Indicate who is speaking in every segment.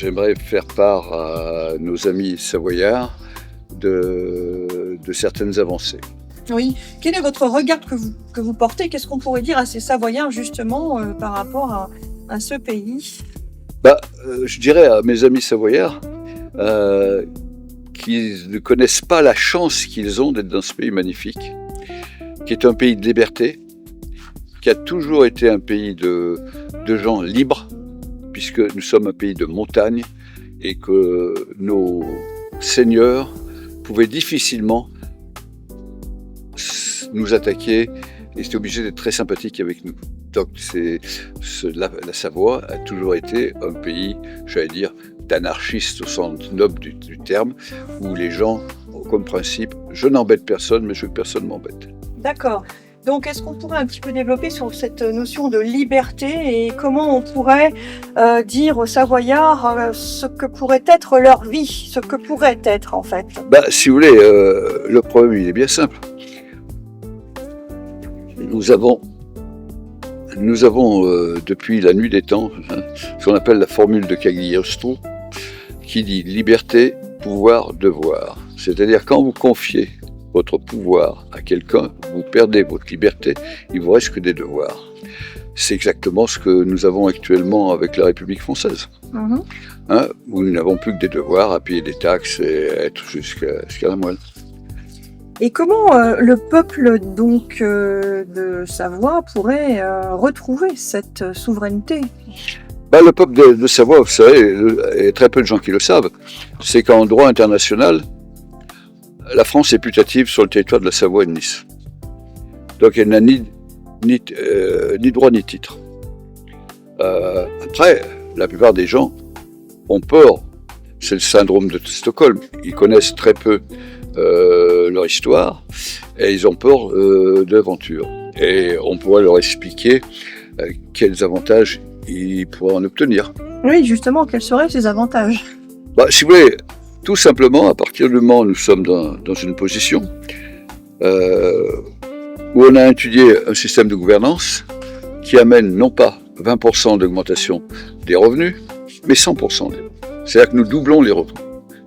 Speaker 1: j'aimerais faire part à nos amis savoyards de certaines avancées.
Speaker 2: Oui. Quel est votre regard que vous portez? Qu'est-ce qu'on pourrait dire à ces Savoyards justement par rapport à ce pays?
Speaker 1: Je dirais à mes amis savoyards qu'ils ne connaissent pas la chance qu'ils ont d'être dans ce pays magnifique, qui est un pays de liberté, qui a toujours été un pays de gens libres, puisque nous sommes un pays de montagne et que nos seigneurs pouvaient difficilement nous attaquer et étaient obligés d'être très sympathiques avec nous. Donc la Savoie a toujours été un pays, j'allais dire, d'anarchistes au sens noble du terme, où les gens ont comme principe « je n'embête personne, mais je veux que personne m'embête ».
Speaker 2: D'accord. Donc, est-ce qu'on pourrait un petit peu développer sur cette notion de liberté et comment on pourrait dire aux Savoyards ce que pourrait être leur vie, ce que pourrait être en fait?
Speaker 1: Si vous voulez, le problème il est bien simple. Nous avons depuis la nuit des temps ce qu'on appelle la formule de Cagliostro qui dit liberté, pouvoir, devoir. C'est-à-dire quand vous confiez votre pouvoir à quelqu'un, vous perdez votre liberté, il vous reste que des devoirs. C'est exactement ce que nous avons actuellement avec la République française. Où nous n'avons plus que des devoirs à payer des taxes et être jusqu'à la moelle.
Speaker 2: Et comment le peuple donc de Savoie pourrait retrouver cette souveraineté?
Speaker 1: Le peuple de Savoie, vous savez, et très peu de gens qui le savent, c'est qu'en droit international, la France est putative sur le territoire de la Savoie et de Nice. Donc elle n'a ni droit ni titre. Après, la plupart des gens ont peur. C'est le syndrome de Stockholm. Ils connaissent très peu leur histoire et ils ont peur de l'aventure. Et on pourrait leur expliquer quels avantages ils pourraient en obtenir.
Speaker 2: Oui, justement, quels seraient ces avantages?
Speaker 1: Si vous voulez, tout simplement, à partir du moment où nous sommes dans une position où on a étudié un système de gouvernance qui amène non pas 20% d'augmentation des revenus, mais 100% des revenus. C'est-à-dire que nous doublons les revenus.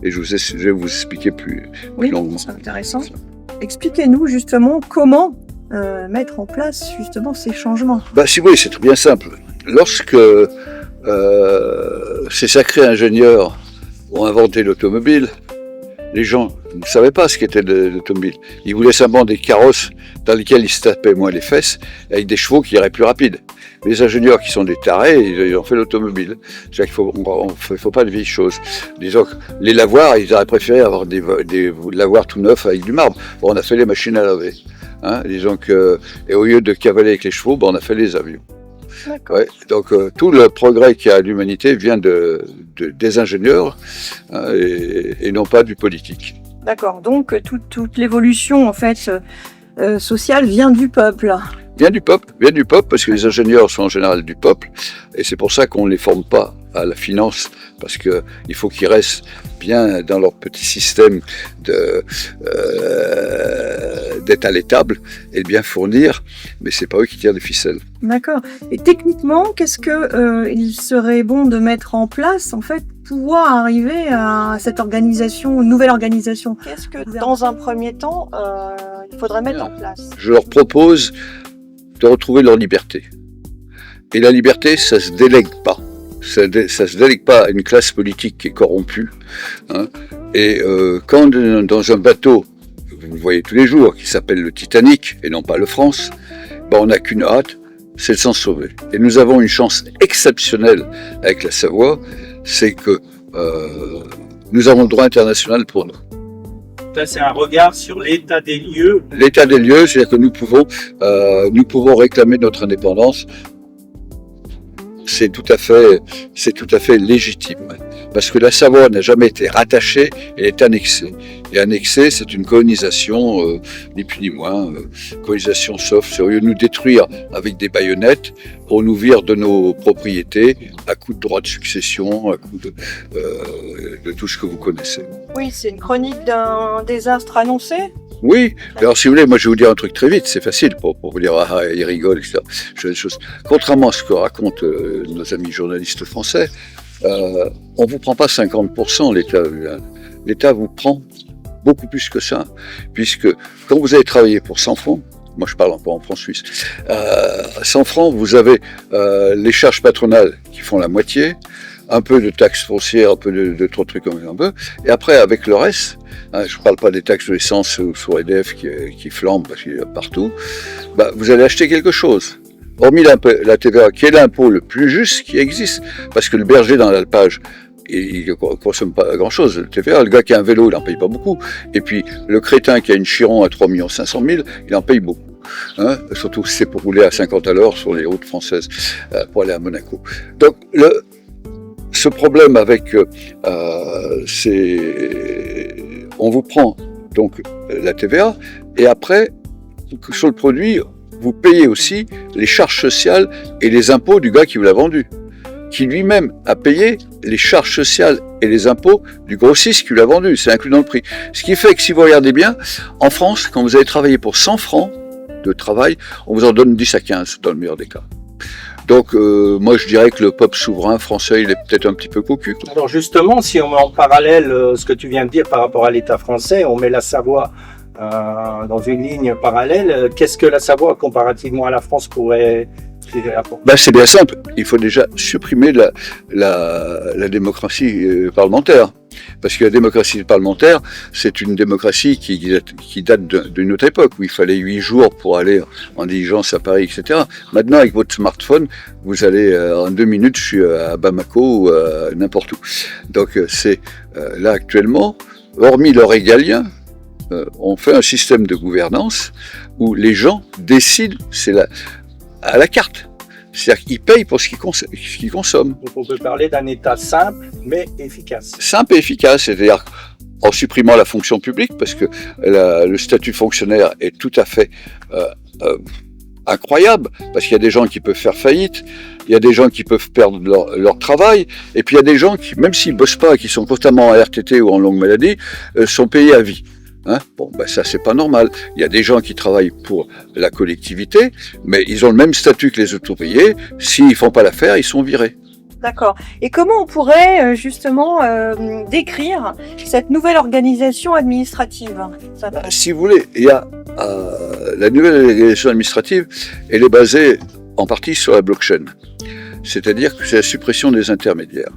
Speaker 1: Et je vais vous expliquer plus longuement.
Speaker 2: C'est intéressant. Expliquez-nous justement comment mettre en place justement ces changements.
Speaker 1: Si vous voulez, c'est très bien simple. Lorsque ces sacrés ingénieurs ont inventé l'automobile, les gens ne savaient pas ce qu'était l'automobile. Ils voulaient simplement des carrosses dans lesquels ils se tapaient moins les fesses, avec des chevaux qui iraient plus rapides. Les ingénieurs qui sont des tarés, ils ont fait l'automobile. C'est-à-dire qu'il ne faut pas de vieilles choses. Disons que les lavoirs, ils auraient préféré avoir des lavoirs tout neufs avec du marbre. Bon, on a fait les machines à laver. Disons que, et au lieu de cavaler avec les chevaux, on a fait les avions. Ouais, donc tout le progrès qu'il y a à l'humanité vient des ingénieurs et non pas du politique.
Speaker 2: D'accord, donc toute l'évolution en fait sociale vient du peuple.
Speaker 1: Vient du peuple parce que les ingénieurs sont en général du peuple et c'est pour ça qu'on ne les forme pas à la finance parce qu'il faut qu'ils restent bien dans leur petit système d'être à l'étable et de bien fournir, mais c'est pas eux qui tirent des ficelles.
Speaker 2: D'accord. Et techniquement, qu'est-ce qu'il serait bon de mettre en place en fait pour pouvoir arriver à cette organisation, une nouvelle organisation? Qu'est-ce que dans un premier temps il faudrait mettre en place?
Speaker 1: Je leur propose de retrouver leur liberté. Et la liberté, ça se délègue pas. Ça se délègue pas à une classe politique qui est corrompue. Et quand dans un bateau, vous le voyez tous les jours, qui s'appelle le Titanic et non pas le France, on n'a qu'une hâte, c'est de s'en sauver. Et nous avons une chance exceptionnelle avec la Savoie, c'est que nous avons le droit international pour nous.
Speaker 3: Ça, c'est un regard sur l'état des lieux.
Speaker 1: L'état des lieux, c'est-à-dire que nous pouvons réclamer notre indépendance. C'est tout à fait légitime. Parce que la Savoie n'a jamais été rattachée, elle est annexée. Et annexée, c'est une colonisation, ni plus ni moins, colonisation soft. C'est au lieu de nous détruire avec des baïonnettes, on nous vire de nos propriétés à coup de droit de succession, à coup de tout ce que vous connaissez.
Speaker 2: Oui, c'est une chronique d'un désastre annoncé.
Speaker 1: Oui, alors si vous voulez, moi je vais vous dire un truc très vite, c'est facile pour vous dire, ils rigolent, etc. Contrairement à ce que racontent nos amis journalistes français, on ne vous prend pas 50%, l'État. L'État vous prend beaucoup plus que ça, puisque quand vous avez travaillé pour 100 francs, moi je parle encore en francs suisses, 100 francs, vous avez les charges patronales qui font la moitié, un peu de taxes foncières, un peu de trop de trucs comme un peu, et après avec le reste, je ne parle pas des taxes de l'essence sur EDF qui flambent parce qu'il y a partout, vous allez acheter quelque chose. Hormis la TVA, qui est l'impôt le plus juste qui existe, parce que le berger dans l'alpage, il ne consomme pas grand-chose, le TVA. Le gars qui a un vélo, il n'en paye pas beaucoup. Et puis, le crétin qui a une Chiron à 3 500 000, il en paye beaucoup. Surtout si c'est pour rouler à 50 à l'heure sur les routes françaises pour aller à Monaco. Donc, ce problème avec... on vous prend donc la TVA, et après, sur le produit, vous payez aussi les charges sociales et les impôts du gars qui vous l'a vendu, qui lui-même a payé les charges sociales et les impôts du grossiste qui l'a vendu, c'est inclus dans le prix. Ce qui fait que si vous regardez bien, en France, quand vous avez travaillé pour 100 francs de travail, on vous en donne 10 à 15 dans le meilleur des cas. Donc moi je dirais que le peuple souverain français, il est peut-être un petit peu cocu.
Speaker 3: Alors justement, si on met en parallèle ce que tu viens de dire par rapport à l'État français, on met la Savoie dans une ligne parallèle, qu'est-ce que la Savoie comparativement à la France pourrait apporter ?
Speaker 1: C'est bien simple, il faut déjà supprimer la démocratie parlementaire. Parce que la démocratie parlementaire, c'est une démocratie qui date d'une autre époque, où il fallait 8 jours pour aller en diligence à Paris, etc. Maintenant, avec votre smartphone, vous allez en 2 minutes, je suis à Bamako ou n'importe où. Donc là actuellement, hormis le régalien, on fait un système de gouvernance où les gens décident, à la carte. C'est-à-dire qu'ils payent pour ce qu'ils consomment.
Speaker 3: Donc on peut parler d'un État simple mais efficace.
Speaker 1: Simple et efficace, c'est-à-dire en supprimant la fonction publique, parce que le statut fonctionnaire est tout à fait incroyable, parce qu'il y a des gens qui peuvent faire faillite, il y a des gens qui peuvent perdre leur travail, et puis il y a des gens qui, même s'ils ne bossent pas, qui sont constamment en RTT ou en longue maladie, sont payés à vie. Ça c'est pas normal. Il y a des gens qui travaillent pour la collectivité, mais ils ont le même statut que les auto-payés. S'ils font pas l'affaire, ils sont virés.
Speaker 2: D'accord. Et comment on pourrait justement décrire cette nouvelle organisation administrative ?
Speaker 1: Si vous voulez, il y a la nouvelle organisation administrative, elle est basée en partie sur la blockchain. C'est-à-dire que c'est la suppression des intermédiaires.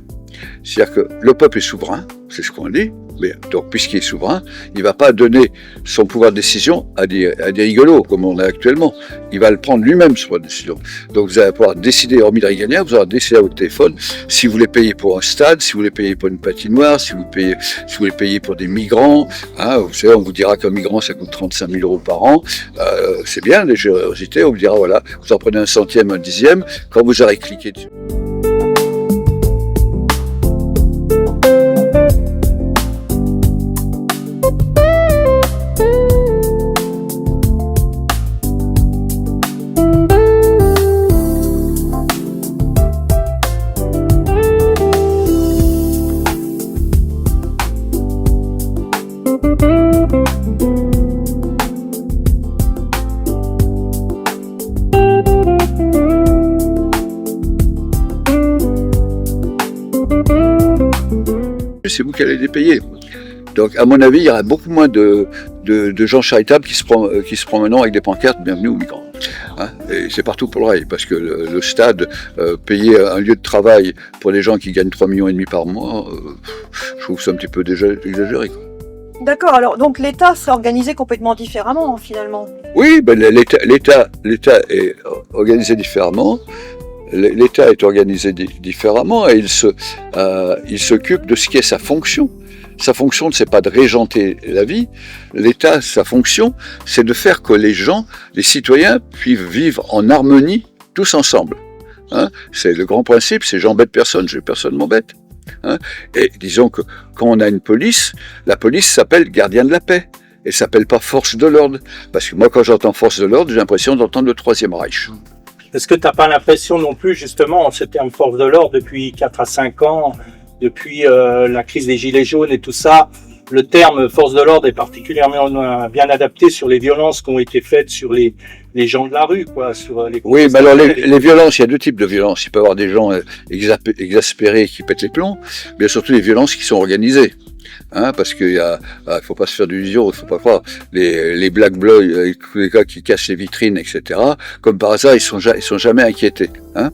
Speaker 1: C'est-à-dire que le peuple est souverain, c'est ce qu'on dit, mais donc puisqu'il est souverain, il ne va pas donner son pouvoir de décision à des rigolos, comme on a actuellement. Il va le prendre lui-même, ce pouvoir de décision. Donc vous allez pouvoir décider, hormis le régalien, vous allez décider à votre téléphone si vous voulez payer pour un stade, si vous voulez payer pour une patinoire, si vous voulez payer pour des migrants. Vous savez, on vous dira qu'un migrant, ça coûte 35 000 € par an. C'est bien, les générosités, on vous dira, voilà, vous en prenez un centième, un dixième, quand vous aurez cliqué dessus. C'est vous qui allez les payer. Donc, à mon avis, il y aura beaucoup moins de gens charitables qui se promèneront avec des pancartes « Bienvenue aux migrants ». Et c'est partout pour le rail, parce que le stade, payer un lieu de travail pour les gens qui gagnent 3,5 millions par mois, je trouve ça un petit peu déjà exagéré, quoi.
Speaker 2: D'accord, alors donc l'État serait organisé complètement différemment, finalement.
Speaker 1: Oui, l'État est organisé différemment. L'État est organisé différemment et il s'occupe de ce qui est sa fonction. Sa fonction, c'est pas de régenter la vie. L'État, sa fonction, c'est de faire que les gens, les citoyens, puissent vivre en harmonie tous ensemble. C'est le grand principe, c'est j'embête personne, personne m'embête. Et disons que quand on a une police, la police s'appelle gardien de la paix. Elle s'appelle pas force de l'ordre. Parce que moi, quand j'entends force de l'ordre, j'ai l'impression d'entendre le Troisième Reich.
Speaker 3: Est-ce que tu n'as pas l'impression non plus, justement, ce terme force de l'ordre depuis 4 à 5 ans, depuis la crise des Gilets jaunes et tout ça, le terme force de l'ordre est particulièrement bien adapté sur les violences qui ont été faites sur les gens de la rue, quoi, sur les.
Speaker 1: Oui, mais alors les violences, il y a deux types de violences. Il peut y avoir des gens exaspérés qui pètent les plombs, mais il y a surtout les violences qui sont organisées. Hein, parce qu'il faut pas se faire d'illusions, il faut pas croire. Les Black Blocs, tous les gars qui cassent les vitrines, etc. Comme par hasard, ils sont jamais inquiétés. Hein.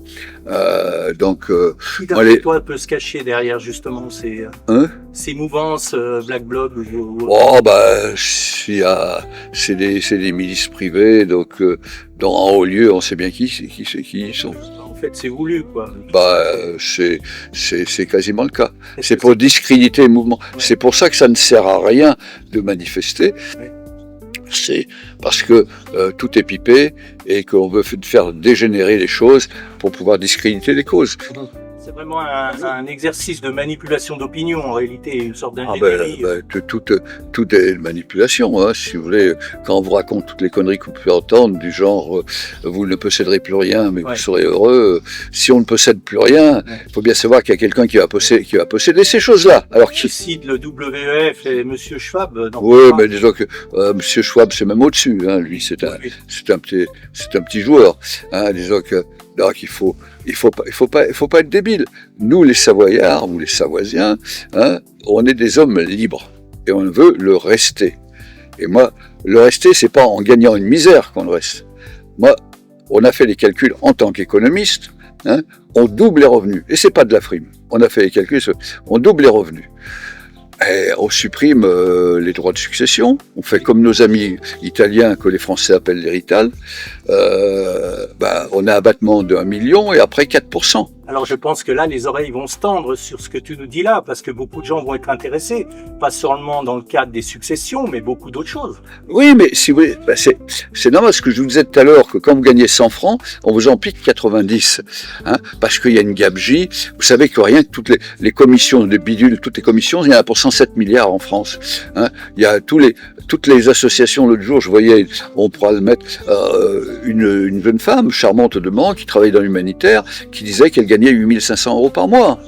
Speaker 3: Qui d'après toi peut se cacher derrière justement ces mouvances Black Bloc
Speaker 1: Oh c'est des milices privées, donc en haut lieu, on sait bien qui ils sont.
Speaker 3: En fait, c'est voulu, quoi.
Speaker 1: C'est quasiment le cas. C'est pour discréditer le mouvement. Ouais. C'est pour ça que ça ne sert à rien de manifester. Ouais. C'est parce que tout est pipé et qu'on veut faire dégénérer les choses pour pouvoir discréditer les causes.
Speaker 3: C'est vraiment un exercice de manipulation d'opinion, en réalité, une sorte d'ingénierie.
Speaker 1: Tout est manipulation, hein, si vous voulez. Quand on vous raconte toutes les conneries que vous pouvez entendre, du genre vous ne posséderez plus rien, mais vous serez heureux. Si on ne possède plus rien, il faut bien savoir qu'il y a quelqu'un qui va posséder ces choses-là. Alors
Speaker 3: qui cite le WEF et M. Schwab.
Speaker 1: Oui, mais disons que M. Schwab, c'est même au-dessus. Hein, lui, c'est un petit joueur. Hein, disons que donc il faut pas être débile. Nous, les Savoyards ou les Savoisiens, hein, on est des hommes libres et on veut le rester. Et moi, le rester, c'est pas en gagnant une misère qu'on le reste. Moi, on a fait les calculs en tant qu'économiste. Hein, on double les revenus et c'est pas de la frime. On a fait les calculs, on double les revenus. Et on supprime les droits de succession. On fait comme nos amis italiens que les Français appellent les Rital. On a abattement de 1 million et après 4%.
Speaker 3: Alors je pense que là, les oreilles vont se tendre sur ce que tu nous dis là, parce que beaucoup de gens vont être intéressés, pas seulement dans le cadre des successions, mais beaucoup d'autres choses.
Speaker 1: Oui, mais si vous voulez, c'est normal, ce que je vous disais tout à l'heure, que quand vous gagnez 100 francs, on vous en pique 90, hein, parce qu'il y a une gabegie. Vous savez que rien que toutes les commissions de bidule, toutes les commissions, il y en a pour 107 milliards en France. Hein. Il y a toutes les associations. L'autre jour, je voyais, on pourra le mettre, une jeune femme charmante de Mans qui travaille dans l'humanitaire, qui disait qu'elle gagnait 8 500 € par mois.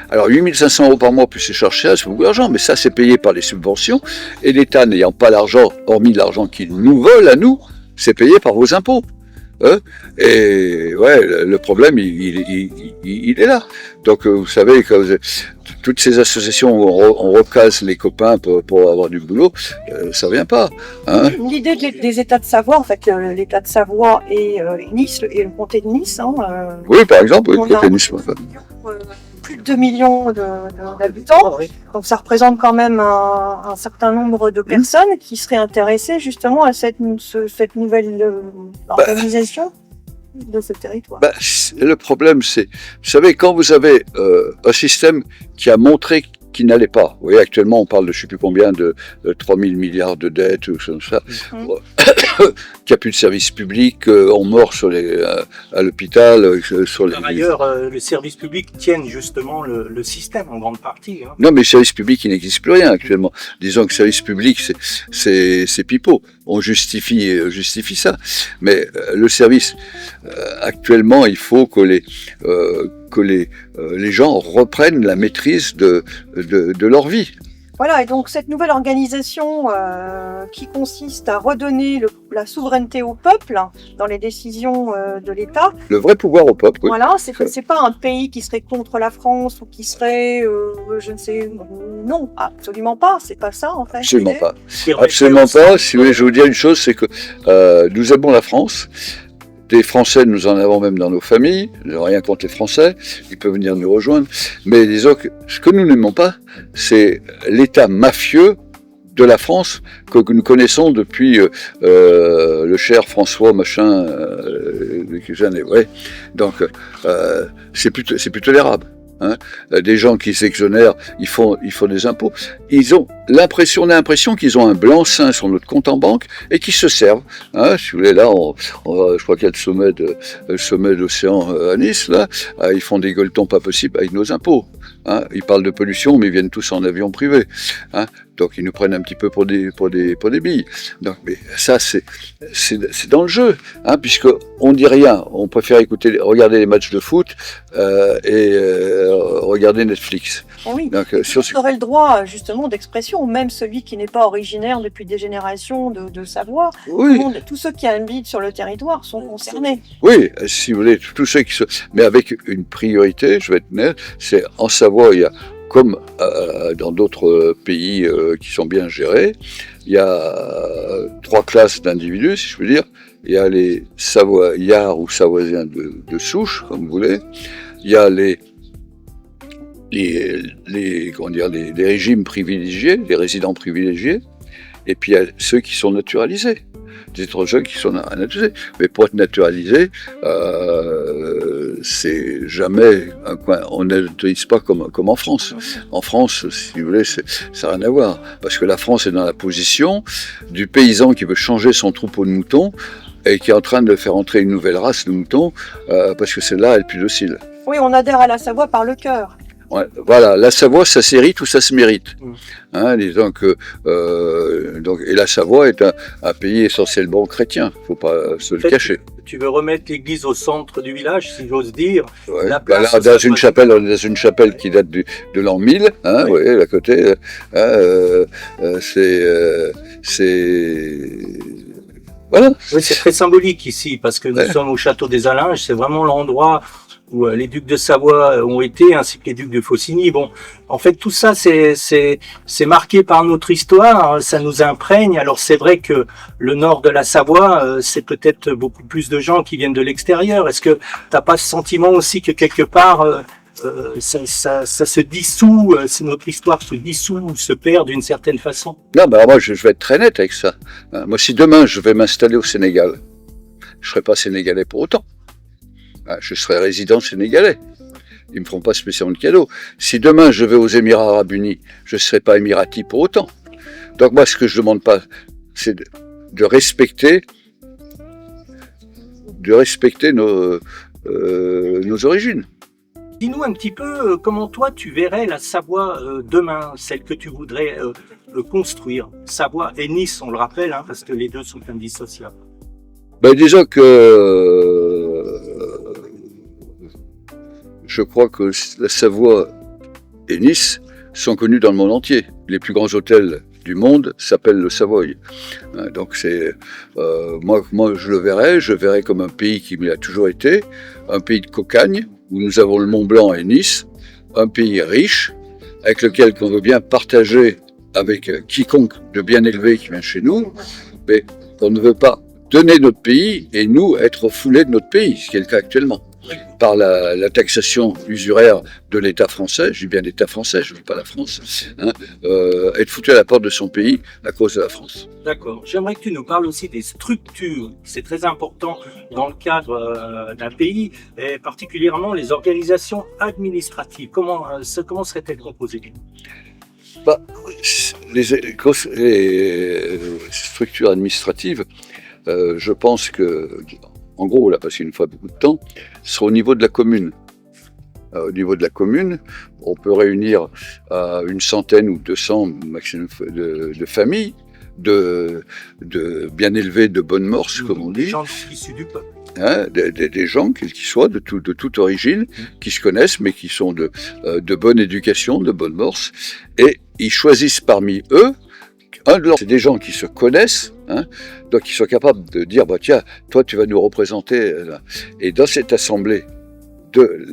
Speaker 1: Alors 8 500 € par mois plus les charges sociales, c'est beaucoup d'argent, mais ça c'est payé par les subventions, et l'État n'ayant pas l'argent, hormis l'argent qu'il nous vole à nous, c'est payé par vos impôts. Et ouais, le problème, il est là. Donc vous savez que toutes ces associations où on recase les copains pour avoir du boulot, ça vient pas. Hein.
Speaker 2: L'idée des États de Savoie, en fait, l'État de Savoie et Nice, et le comté de Nice. Hein,
Speaker 1: oui, par exemple, oui, le comté de Nice.
Speaker 2: Plus de 2 millions d'habitants, donc ça représente quand même un certain nombre de personnes qui seraient intéressées justement à cette nouvelle organisation de ce territoire.
Speaker 1: Le problème, c'est, vous savez, quand vous avez un système qui a montré qu'il n'allait pas, vous voyez, actuellement on parle de je ne sais plus combien, de 3 000 milliards de dettes, ou comme ça, qu'il n'y a plus de services publics, on mord à l'hôpital.
Speaker 3: Par ailleurs, les services publics tiennent justement le système en grande partie. Hein.
Speaker 1: Non, mais les services publics, il n'existe plus rien actuellement. Disons que service public, c'est pipeau. On justifie ça. Mais le service, actuellement, il faut que les gens reprennent la maîtrise de leur vie.
Speaker 2: Voilà, et donc cette nouvelle organisation qui consiste à redonner la souveraineté au peuple dans les décisions de l'État.
Speaker 1: Le vrai pouvoir au peuple, oui.
Speaker 2: Voilà, c'est pas un pays qui serait contre la France ou qui serait, je ne sais, non, absolument pas, c'est pas ça en fait.
Speaker 1: Absolument pas. Absolument pas. Si vous voulez, je vais vous dire une chose, c'est que nous aimons la France. Des Français, nous en avons même dans nos familles, rien contre les Français, ils peuvent venir nous rejoindre, mais disons que ce que nous n'aimons pas, c'est l'État mafieux de la France que nous connaissons depuis le cher François machin, ouais. Donc c'est plus tolérable. Hein, des gens qui s'exonèrent, ils font des impôts. On a l'impression qu'ils ont un blanc-seing sur notre compte en banque et qu'ils se servent. Hein, si vous voulez, là, je crois qu'il y a le sommet d'océan à Nice, là, ils font des gueuletons pas possibles avec nos impôts. Hein, ils parlent de pollution, mais ils viennent tous en avion privé. Hein, Donc ils nous prennent un petit peu pour des billes. Donc, mais ça, c'est dans le jeu, hein, puisque on dit rien. On préfère regarder les matchs de foot regarder Netflix.
Speaker 2: Oui.
Speaker 1: Donc,
Speaker 2: si on aurait le droit justement d'expression, même celui qui n'est pas originaire depuis des générations de Savoie,
Speaker 1: oui.
Speaker 2: Tous ceux qui habitent sur le territoire sont concernés.
Speaker 1: Oui, si vous voulez, tous ceux qui sont... Mais avec une priorité, je vais être net, c'est en Savoie, il y a, comme dans d'autres pays qui sont bien gérés, il y a 3 classes d'individus, si je veux dire. Il y a les Savoyards ou Savoisiens de souche, comme vous voulez. Il y a les régimes privilégiés, les résidents privilégiés, et puis il y a ceux qui sont naturalisés, des étrangers qui sont naturalisés. Mais pour être naturalisé, c'est jamais un coin. On n'utilise pas comme en France. En France, si vous voulez, ça n'a rien à voir, parce que la France est dans la position du paysan qui veut changer son troupeau de moutons et qui est en train de faire entrer une nouvelle race de moutons, parce que celle-là est plus docile.
Speaker 2: Oui, on adhère à la Savoie par le cœur.
Speaker 1: Ouais, voilà, la Savoie, ça s'hérite ou ça se mérite. Hein, disons que, et la Savoie est un pays essentiellement chrétien, faut pas se le cacher.
Speaker 3: Tu veux remettre l'église au centre du village, si j'ose dire.
Speaker 1: Ouais, là, dans une chapelle qui date de l'an 1000, hein, oui. À côté, voilà.
Speaker 3: Oui, c'est très symbolique ici, parce que nous sommes au château des Allinges, c'est vraiment l'endroit où les ducs de Savoie ont été, ainsi que les ducs de Faucigny. Bon, en fait, tout ça, c'est marqué par notre histoire, ça nous imprègne. Alors, c'est vrai que le nord de la Savoie, c'est peut-être beaucoup plus de gens qui viennent de l'extérieur. Est-ce que t'as pas ce sentiment aussi que quelque part, ça se dissout, notre histoire se dissout ou se perd d'une certaine façon?
Speaker 1: Non, mais alors moi, je vais être très net avec ça. Moi, si demain, je vais m'installer au Sénégal, je ne serai pas sénégalais pour autant. Je serai résident sénégalais. Ils ne me feront pas spécialement de cadeau. Si demain je vais aux Émirats Arabes Unis, je ne serai pas émirati pour autant. Donc moi, ce que je ne demande pas, c'est de respecter nos origines.
Speaker 3: Dis-nous un petit peu comment toi tu verrais la Savoie demain, celle que tu voudrais construire. Savoie et Nice, on le rappelle, hein, parce que les deux sont indissociables.
Speaker 1: Ben, disons que je crois que la Savoie et Nice sont connus dans le monde entier. Les plus grands hôtels du monde s'appellent le Savoy. Donc c'est moi je verrais comme un pays qui a toujours été, un pays de cocagne, où nous avons le Mont Blanc et Nice, un pays riche, avec lequel on veut bien partager avec quiconque de bien élevé qui vient chez nous, mais on ne veut pas donner notre pays et nous être foulés de notre pays, ce qui est le cas actuellement, par la taxation usuraire de l'État français, je dis bien l'État français, je ne dis pas la France, hein, être foutu à la porte de son pays à cause de la France.
Speaker 3: D'accord. J'aimerais que tu nous parles aussi des structures. C'est très important dans le cadre d'un pays, et particulièrement les organisations administratives. Comment seraient-elles composées?
Speaker 1: Les structures administratives, je pense que, en gros, on a passé une fois beaucoup de temps, sera au niveau de la commune. Au niveau de la commune, on peut réunir une centaine ou 200 maximum de familles, de bien élevés, de bonnes mœurs, comme on dit.
Speaker 3: Des gens issus du peuple.
Speaker 1: Hein, des gens, quels qu'ils soient, de toute origine, qui se connaissent, mais qui sont de bonne éducation, de bonnes mœurs, et ils choisissent parmi eux. C'est des gens qui se connaissent, hein, donc ils sont capables de dire bah, tiens, toi tu vas nous représenter. Et dans cette assemblée de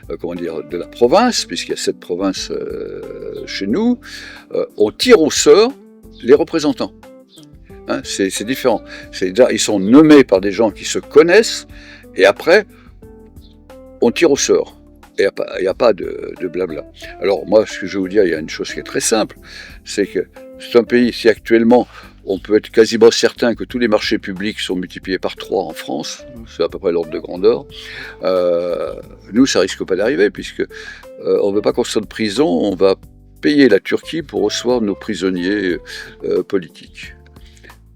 Speaker 1: la province, puisqu'il y a 7 provinces chez nous, on tire au sort les représentants. Hein, c'est différent. Ils sont nommés par des gens qui se connaissent, et après, on tire au sort. Il n'y a pas de blabla. Alors moi, ce que je vais vous dire, il y a une chose qui est très simple, c'est que c'est un pays, si actuellement, on peut être quasiment certain que tous les marchés publics sont multipliés par 3 en France, c'est à peu près l'ordre de grandeur, nous, ça risque pas d'arriver, puisque on ne veut pas construire de prison, on va payer la Turquie pour recevoir nos prisonniers politiques.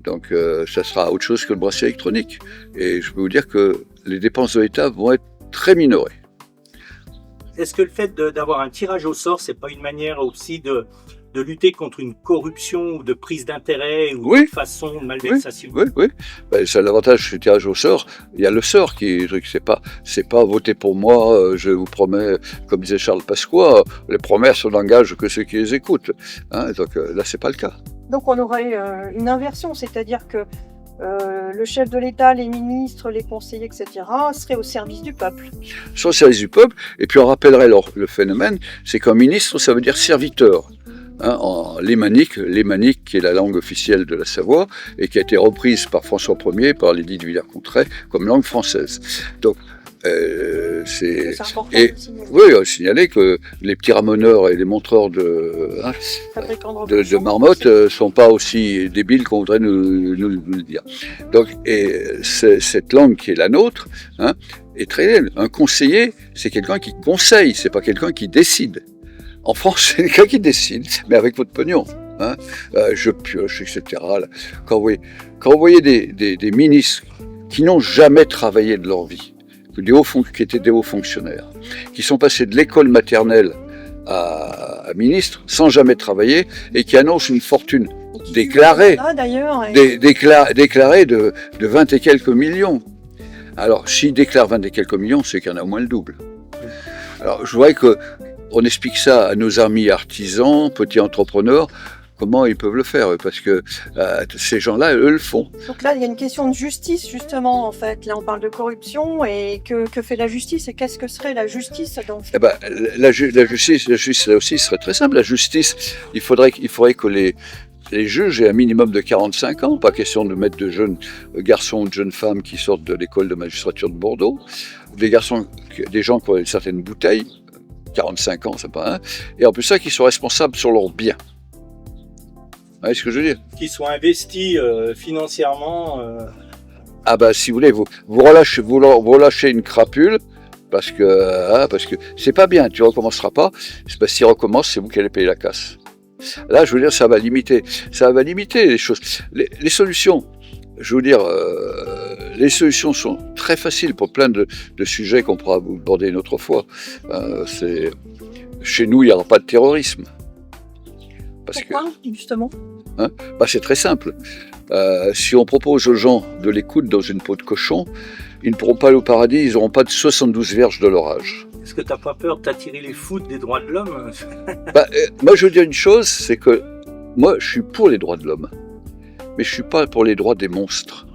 Speaker 1: Donc ça sera autre chose que le bracelet électronique. Et je peux vous dire que les dépenses de l'État vont être très minorées.
Speaker 3: Est-ce que le fait d'avoir un tirage au sort, c'est pas une manière aussi de lutter contre une corruption ou de prise d'intérêt ou
Speaker 1: Oui.
Speaker 3: de façon de malversation.
Speaker 1: Oui, oui. Ben, c'est l'avantage du tirage au sort. Il y a le sort qui est truc. C'est pas voter pour moi, je vous promets, comme disait Charles Pasqua, les promesses n'engagent que ceux qui les écoutent. Hein, donc là, c'est pas le cas.
Speaker 2: Donc on aurait une inversion, c'est-à-dire que le chef de l'État, les ministres, les conseillers, etc., seraient au service du peuple.
Speaker 1: Sont au service du peuple, et puis on rappellerait le phénomène, c'est qu'un ministre, ça veut dire serviteur. Hein, en lémanique qui est la langue officielle de la Savoie, et qui a été reprise par François Ier, par l'édit de Villers-Cotterêts, comme langue française. Donc,
Speaker 2: C'est important
Speaker 1: et
Speaker 2: de signaler.
Speaker 1: oui, signaler que les petits ramoneurs et les montreurs de
Speaker 2: Fabricants de
Speaker 1: marmottes sont pas aussi débiles qu'on voudrait nous le dire. Donc, cette langue qui est la nôtre, hein, est très. Un conseiller, c'est quelqu'un qui conseille, c'est pas quelqu'un qui décide. En France, c'est quelqu'un qui décide, mais avec votre pognon. Hein, je pioche, etc. Là. Quand vous voyez des ministres qui n'ont jamais travaillé de leur vie, qui étaient des hauts fonctionnaires, qui sont passés de l'école maternelle à ministre sans jamais travailler et qui annoncent une fortune déclarée, déclarée de 20 et quelques millions. Alors, s'ils déclarent 20 et quelques millions, c'est qu'il y en a au moins le double. Alors, je voudrais qu'on explique ça à nos amis artisans, petits entrepreneurs, comment ils peuvent le faire, parce que ces gens-là, eux, le font.
Speaker 2: Donc là, il y a une question de justice, justement, en fait. Là, on parle de corruption, et que fait la justice, et qu'est-ce que serait la justice dans
Speaker 1: Eh ben, la justice, là aussi, serait très simple. La justice, il faudrait que les juges aient un minimum de 45 ans, pas question de mettre de jeunes garçons ou de jeunes femmes qui sortent de l'école de magistrature de Bordeaux, des gens qui ont une certaine bouteille, 45 ans, c'est pas un, et en plus ça, qui sont responsables sur leurs biens. Vous voyez ce que je veux dire?
Speaker 3: Qui soient investis financièrement.
Speaker 1: Ah ben, si vous voulez, vous relâchez une crapule, parce que c'est pas bien, tu recommenceras pas, c'est parce que s'il recommence, c'est vous qui allez payer la casse. Là, je veux dire, ça va limiter les choses. Les solutions, je veux dire, les solutions sont très faciles pour plein de sujets qu'on pourra vous aborder une autre fois. Chez nous, il n'y aura pas de terrorisme.
Speaker 2: Pourquoi, justement?
Speaker 1: C'est très simple. Si on propose aux gens de les coudre dans une peau de cochon, ils ne pourront pas aller au paradis, ils n'auront pas de 72 vierges de leur âge.
Speaker 3: Est-ce que tu n'as pas peur d'attirer les foudres des droits de l'homme?
Speaker 1: Moi, je veux dire une chose, c'est que moi, je suis pour les droits de l'homme, mais je ne suis pas pour les droits des monstres.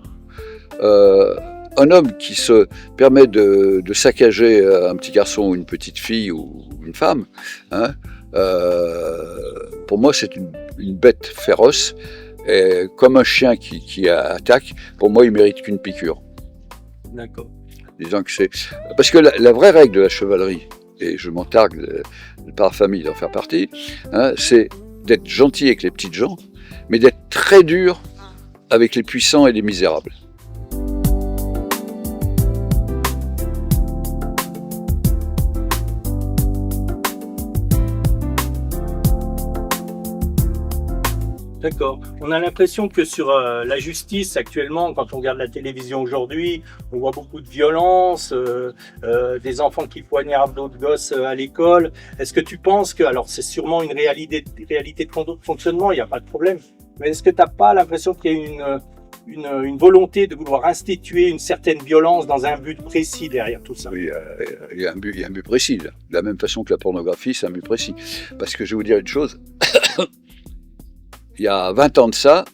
Speaker 1: Un homme qui se permet de saccager un petit garçon ou une petite fille ou une femme, hein, pour moi, c'est une bête féroce. Et comme un chien qui attaque, pour moi, il mérite qu'une piqûre.
Speaker 3: D'accord.
Speaker 1: Disons que c'est... Parce que la vraie règle de la chevalerie, et je m'en targue par famille d'en faire partie, hein, c'est d'être gentil avec les petites gens, mais d'être très dur avec les puissants et les misérables.
Speaker 3: D'accord. On a l'impression que sur la justice actuellement, quand on regarde la télévision aujourd'hui, on voit beaucoup de violence, des enfants qui poignardent d'autres gosses à l'école. Est-ce que tu penses que, alors c'est sûrement une réalité de fonctionnement, il n'y a pas de problème, mais est-ce que tu n'as pas l'impression qu'il y a une volonté de vouloir instituer une certaine violence dans un but précis derrière tout ça?
Speaker 1: Oui, il y a un but précis. Là. De la même façon que la pornographie, c'est un but précis. Parce que je vais vous dire une chose... Il y a 20 ans de ça,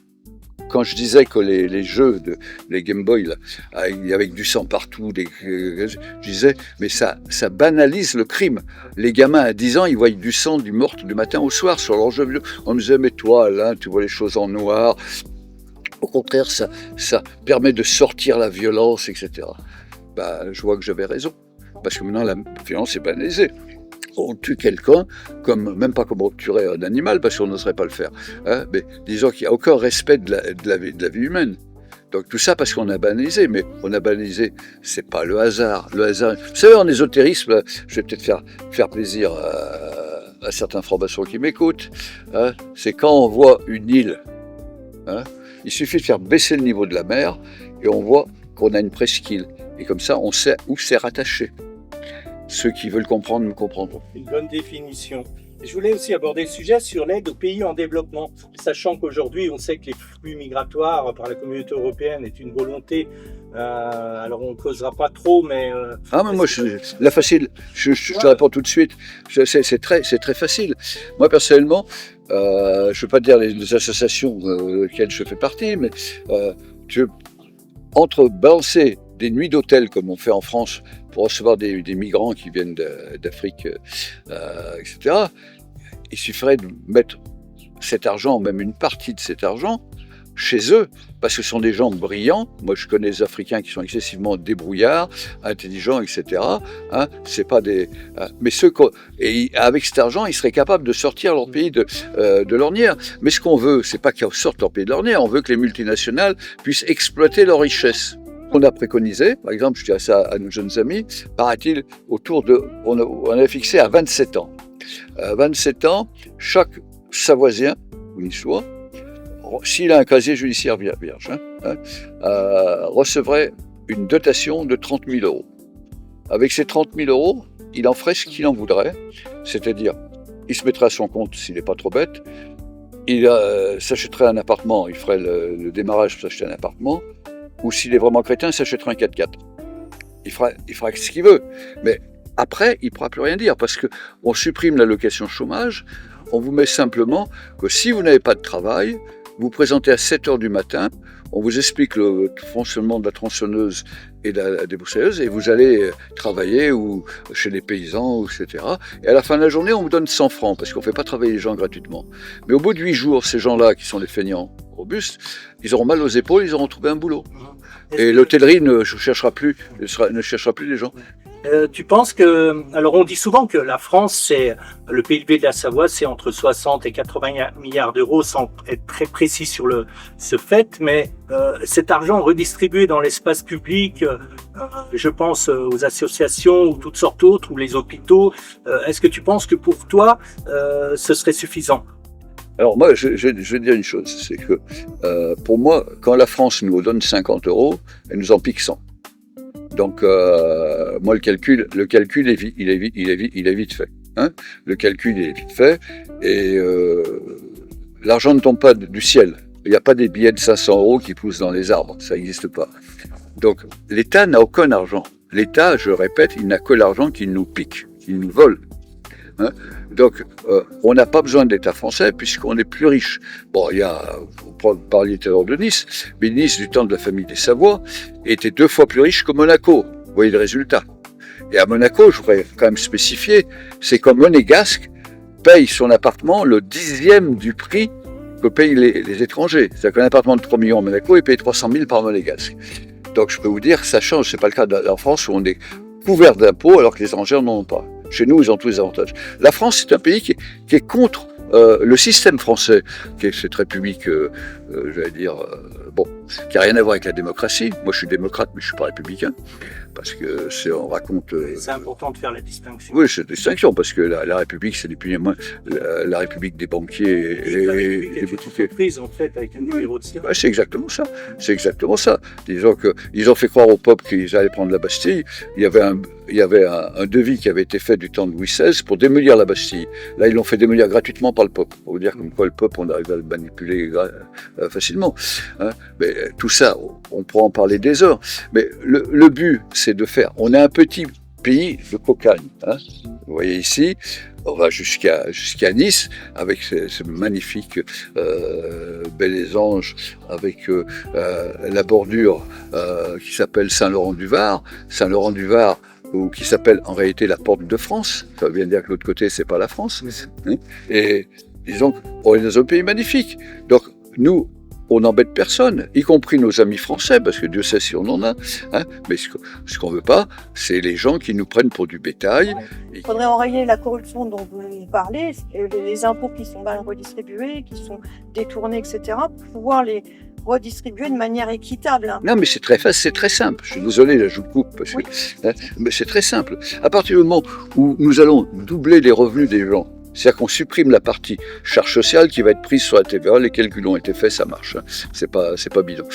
Speaker 1: quand je disais que les jeux, les Game Boy, là, avec du sang partout, je disais, mais ça banalise le crime. Les gamins à 10 ans, ils voient du sang, du meurtre du matin au soir sur leurs jeux vidéo. On me disait, mais toi, Alain, tu vois les choses en noir. Au contraire, ça permet de sortir la violence, etc. Je vois que j'avais raison. Parce que maintenant, la violence est banalisée. On tue quelqu'un, même pas comme on tuerait un animal, parce qu'on n'oserait pas le faire. Hein, mais disons qu'il n'y a aucun respect de la vie humaine. Donc tout ça parce qu'on a banalisé, mais on a banalisé, c'est pas le hasard. Le hasard, vous savez, en ésotérisme, je vais peut-être faire plaisir à certains francs-maçons qui m'écoutent, hein, c'est quand on voit une île, hein, il suffit de faire baisser le niveau de la mer, et on voit qu'on a une presqu'île. Et comme ça, on sait où c'est rattaché. Ceux qui veulent comprendre me comprendront.
Speaker 3: Une bonne définition. Je voulais aussi aborder le sujet sur l'aide aux pays en développement, sachant qu'aujourd'hui, on sait que les flux migratoires par la communauté européenne est une volonté. Alors, on ne causera pas trop, mais...
Speaker 1: mais moi, la facile, je te réponds tout de suite. C'est très facile. Moi, personnellement, je ne veux pas dire les associations auxquelles je fais partie, mais entre balancer des nuits d'hôtel comme on fait en France pour recevoir des migrants qui viennent d'Afrique, etc., il suffirait de mettre cet argent, même une partie de cet argent, chez eux, parce que ce sont des gens brillants. Moi, je connais des Africains qui sont excessivement débrouillards, intelligents, etc. C'est pas des, mais et avec cet argent, ils seraient capables de sortir leur pays de l'ornière. Mais ce qu'on veut, c'est pas qu'ils sortent leur pays de l'ornière. On veut que les multinationales puissent exploiter leurs richesses. On a préconisé, par exemple, je dis ça à nos jeunes amis, paraît-il, on a fixé à 27 ans. 27 ans, chaque Savoisien, ou niçois, s'il a un casier judiciaire vierge, recevrait une dotation de 30 000 euros. Avec ces 30 000 euros, il en ferait ce qu'il en voudrait, c'est-à-dire, il se mettrait à son compte s'il n'est pas trop bête, il s'achèterait un appartement, il ferait le démarrage pour s'acheter un appartement, ou s'il est vraiment chrétien, il s'achèterait un 4x4. Il fera ce qu'il veut. Mais après, il ne pourra plus rien dire, parce qu'on supprime l'allocation chômage, on vous met simplement que si vous n'avez pas de travail, vous présentez à 7h du matin, on vous explique le fonctionnement de la tronçonneuse et de la débroussailleuse, et vous allez travailler ou chez les paysans, etc. Et à la fin de la journée, on vous donne 100 francs, parce qu'on ne fait pas travailler les gens gratuitement. Mais au bout de 8 jours, ces gens-là, qui sont des feignants robustes, ils auront mal aux épaules, ils auront trouvé un boulot. Et l'hôtellerie ne cherchera plus les gens.
Speaker 3: Tu penses que... Alors, on dit souvent que la France, c'est le PIB de la Savoie, c'est entre 60 et 80 milliards d'euros, sans être très précis sur ce fait, mais cet argent redistribué dans l'espace public, je pense aux associations ou toutes sortes d'autres, ou les hôpitaux, est-ce que tu penses que pour toi, ce serait suffisant ?
Speaker 1: Alors moi, je vais dire une chose, c'est que pour moi, quand la France nous donne 50 euros, elle nous en pique 100. Donc moi, le calcul il est vite fait. Le calcul il est vite fait, et l'argent ne tombe pas du ciel. Il n'y a pas des billets de 500 euros qui poussent dans les arbres, ça n'existe pas. Donc l'État n'a aucun argent. L'État, je répète, il n'a que l'argent qu'il nous pique, qu'il nous vole. Donc, on n'a pas besoin d'État français puisqu'on est plus riche. Bon, vous parliez tout à l'heure de Nice, mais Nice, du temps de la famille des Savoie, était 2 fois plus riche que Monaco. Vous voyez le résultat. Et à Monaco, je voudrais quand même spécifier, c'est qu'un monégasque paye son appartement le 10e du prix que payent les étrangers. C'est-à-dire qu'un appartement de 3 millions à Monaco, il paye 300 000 par monégasque. Donc, je peux vous dire que ça change. C'est pas le cas en France où on est couvert d'impôts alors que les étrangers n'en ont pas. Chez nous, ils ont tous les avantages. La France, c'est un pays qui est contre le système français, qui est cette république, j'allais dire, qui n'a rien à voir avec la démocratie. Moi, je suis démocrate, mais je ne suis pas républicain, parce que on raconte...
Speaker 3: c'est important de faire la distinction.
Speaker 1: Oui, c'est une distinction, parce que la République, c'est depuis moins la République des banquiers et des
Speaker 3: boutiquiers. En fait, avec un numéro de série.
Speaker 1: C'est exactement ça. C'est exactement ça. Disons qu'ils ont fait croire au peuple qu'ils allaient prendre la Bastille. Il y avait un devis qui avait été fait du temps de Louis XVI pour démolir la Bastille. Là, ils l'ont fait démolir gratuitement par le peuple. Pour vous dire comme quoi le peuple, on arrive à le manipuler facilement. Mais tout ça, on pourra en parler des heures. Mais le but, c'est de faire... On est un petit pays de cocagne. Vous voyez ici, on va jusqu'à Nice, avec ce magnifique Bel des Anges, avec la bordure qui s'appelle Saint-Laurent-du-Var. Saint-Laurent-du-Var, ou qui s'appelle en réalité la Porte de France. Ça veut bien dire que l'autre côté, c'est pas la France. Et disons qu'on est dans un pays magnifique. Donc, nous, on n'embête personne, y compris nos amis français, parce que Dieu sait si on en a. Mais ce qu'on veut pas, c'est les gens qui nous prennent pour du bétail.
Speaker 2: Il faudrait enrayer la corruption dont vous parlez, les impôts qui sont mal redistribués, qui sont détournés, etc., pour pouvoir les redistribuer de manière équitable.
Speaker 1: Non, mais c'est très facile, c'est très simple. Je suis désolé, là, je vous coupe, parce que, mais c'est très simple. À partir du moment où nous allons doubler les revenus des gens, c'est-à-dire qu'on supprime la partie charge sociale qui va être prise sur la TVA, les calculs ont été faits, ça marche. C'est pas bidon.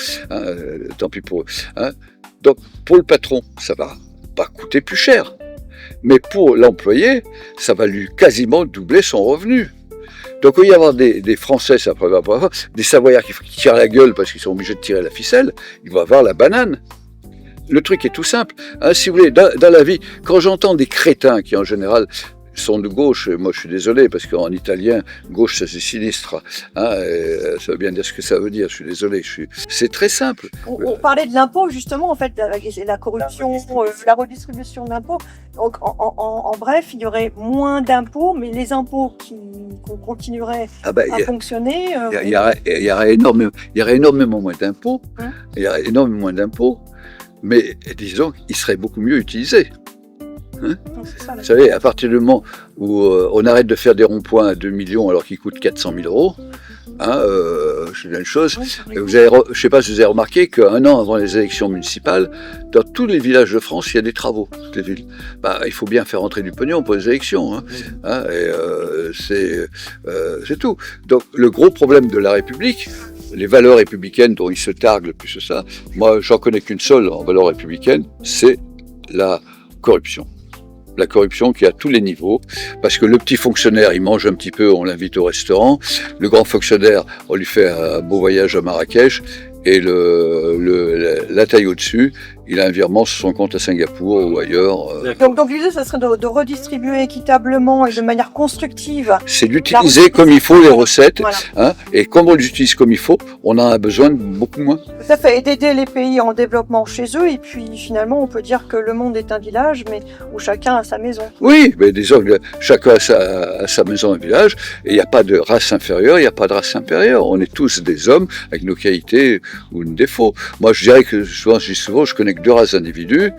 Speaker 1: Tant pis pour eux. Donc, pour le patron, ça va pas coûter plus cher. Mais pour l'employé, ça va lui quasiment doubler son revenu. Donc il va y avoir des Français, ça va avoir des Savoyards qui tirent la gueule parce qu'ils sont obligés de tirer la ficelle, ils vont avoir la banane. Le truc est tout simple. Hein, si vous voulez, dans la vie, quand j'entends des crétins qui en général sont de gauche, moi je suis désolé parce qu'en italien, gauche ça c'est sinistre, hein, ça veut bien dire ce que ça veut dire, je suis désolé, c'est très simple.
Speaker 2: On parlait de l'impôt justement, en fait, la corruption, la redistribution d'impôts. Donc en bref, il y aurait moins d'impôts, mais les impôts qu'on continuerait à fonctionner.
Speaker 1: Il y aurait énormément moins d'impôts, mais disons qu'ils seraient beaucoup mieux utilisés. Hein, vous savez, à partir du moment où on arrête de faire des ronds-points à 2 millions alors qu'ils coûtent 400 000 euros, hein, je dis une chose, je ne sais pas si vous avez remarqué qu'un an avant les élections municipales, dans tous les villages de France, il y a des travaux, toutes les villes. Il faut bien faire entrer du pognon pour les élections, hein, et c'est tout. Donc le gros problème de la République, les valeurs républicaines dont ils se targuent le plus que ça, moi j'en connais qu'une seule en valeur républicaine, c'est la corruption. La corruption qui est à tous les niveaux, parce que le petit fonctionnaire, il mange un petit peu, on l'invite au restaurant, le grand fonctionnaire, on lui fait un beau voyage à Marrakech, et la taille au-dessus, il a un virement sur son compte à Singapour ou ailleurs.
Speaker 2: Donc l'idée, ça serait de redistribuer équitablement et de manière constructive.
Speaker 1: C'est d'utiliser comme il faut les recettes,
Speaker 2: voilà.
Speaker 1: Hein, et comme on les utilise comme il faut, on en a besoin de beaucoup moins.
Speaker 2: Ça fait d'aider les pays en développement chez eux, et puis finalement, on peut dire que le monde est un village, mais où chacun a sa maison.
Speaker 1: Oui, mais disons que chacun a sa maison, un village, et il n'y a pas de race inférieure, il n'y a pas de race supérieure. On est tous des hommes avec nos qualités ou nos défauts. Moi, je dirais que souvent, je connais que 2 races d'individus.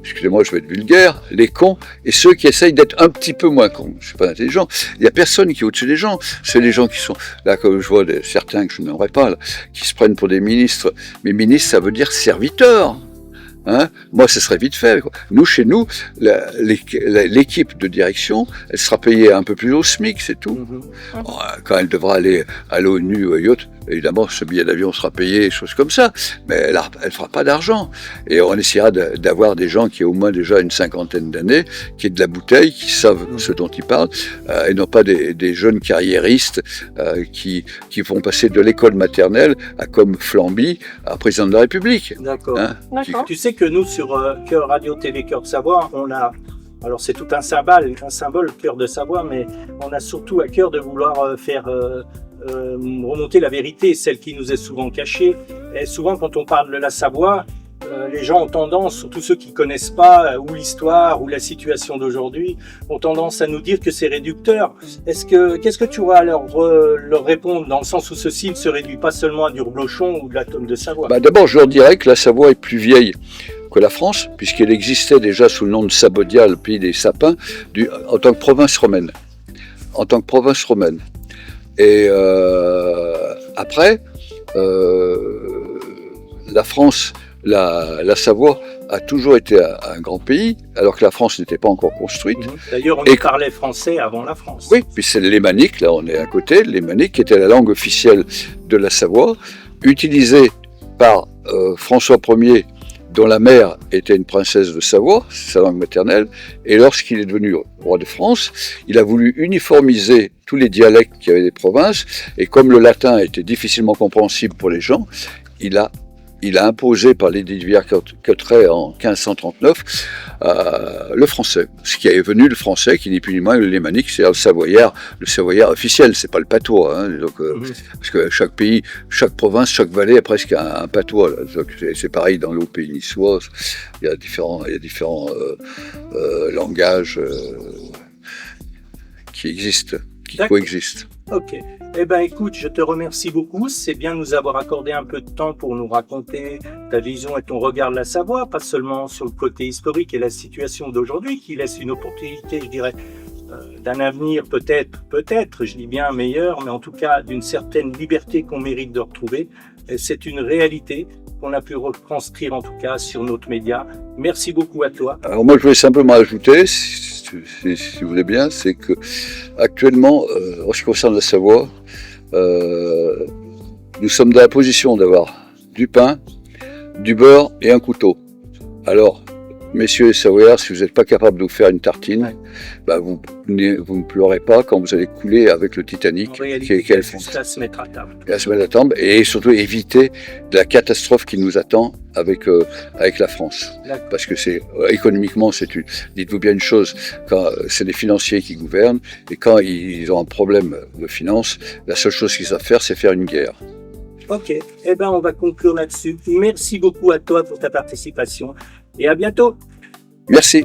Speaker 1: Excusez-moi, je vais être vulgaire, les cons et ceux qui essayent d'être un petit peu moins cons. Je suis pas intelligent. Il n'y a personne qui est au-dessus des gens. C'est les gens qui sont, là, comme je vois certains que je n'aimerais pas, là, qui se prennent pour des ministres. Mais ministre, ça veut dire serviteur. Hein, moi, ce serait vite fait, quoi. Nous, chez nous, l'équipe de direction, elle sera payée un peu plus au SMIC, c'est tout. Bon, quand elle devra aller à l'ONU ou ailleurs, évidemment, ce billet d'avion sera payé, choses comme ça, mais elle ne fera pas d'argent. Et on essaiera d'avoir des gens qui ont au moins déjà une 50aine d'années, qui aient de la bouteille, qui savent ce dont ils parlent, et non pas des jeunes carriéristes qui vont passer de l'école maternelle à comme Flamby à président de la République.
Speaker 3: D'accord.
Speaker 1: Hein,
Speaker 3: tu sais que nous, sur Cœur Radio TV Cœur de Savoie, on a, alors c'est tout un symbole, Cœur de Savoie, mais on a surtout à cœur de vouloir faire remonter la vérité, celle qui nous est souvent cachée. Et souvent, quand on parle de la Savoie, les gens ont tendance, surtout ceux qui ne connaissent pas ou l'histoire ou la situation d'aujourd'hui, ont tendance à nous dire que c'est réducteur. Qu'est-ce que tu auras à leur répondre, dans le sens où ceci ne se réduit pas seulement à du reblochon ou de la tome de Savoie?
Speaker 1: D'abord, je leur dirais que la Savoie est plus vieille que la France, puisqu'elle existait déjà sous le nom de Sabodia, le pays des sapins, en tant que province romaine. Et après, la France, la Savoie a toujours été un grand pays, alors que la France n'était pas encore construite.
Speaker 3: D'ailleurs, on parlait français avant la France.
Speaker 1: Oui, puis c'est le lémanique, là on est à côté, le lémanique qui était la langue officielle de la Savoie, utilisée par François Ier, dont la mère était une princesse de Savoie, c'est sa langue maternelle, et lorsqu'il est devenu roi de France, il a voulu uniformiser tous les dialectes qu'il y avait des provinces, et comme le latin était difficilement compréhensible pour les gens, il a imposé par l'édit de Villers-Cotterêts en 1539 le français. Ce qui est venu le français, qui n'est plus ni moins le lémanique, c'est le savoyard officiel, c'est pas le patois. Hein, donc, parce que chaque pays, chaque province, chaque vallée a presque un patois. Là. Donc, c'est pareil dans l'autre pays niçois, il y a différents langages qui existent, qui coexistent.
Speaker 3: Ok. Eh bien, écoute, je te remercie beaucoup. C'est bien de nous avoir accordé un peu de temps pour nous raconter ta vision et ton regard de la Savoie, pas seulement sur le côté historique et la situation d'aujourd'hui, qui laisse une opportunité, je dirais, d'un avenir peut-être, je dis bien meilleur, mais en tout cas d'une certaine liberté qu'on mérite de retrouver. Et c'est une réalité qu'on a pu retranscrire en tout cas sur notre média. Merci beaucoup à toi.
Speaker 1: Alors moi, je voulais simplement ajouter, si vous voulez bien, c'est que actuellement, en ce qui concerne la Savoie, nous sommes dans la position d'avoir du pain, du beurre et un couteau. Alors, messieurs les Savoyards, si vous n'êtes pas capable de vous faire une tartine, bah vous ne pleurez pas quand vous allez couler avec le Titanic.
Speaker 3: En réalité,
Speaker 1: Qui est
Speaker 3: juste à se mettre à table.
Speaker 1: et à se mettre à table, et surtout éviter de la catastrophe qui nous attend avec la France.
Speaker 3: D'accord.
Speaker 1: Parce que c'est économiquement, dites-vous bien une chose, quand c'est les financiers qui gouvernent, et quand ils ont un problème de finances, la seule chose qu'ils savent faire, c'est faire une guerre.
Speaker 3: Ok, eh ben on va conclure là-dessus. Merci beaucoup à toi pour ta participation et à bientôt.
Speaker 1: Merci.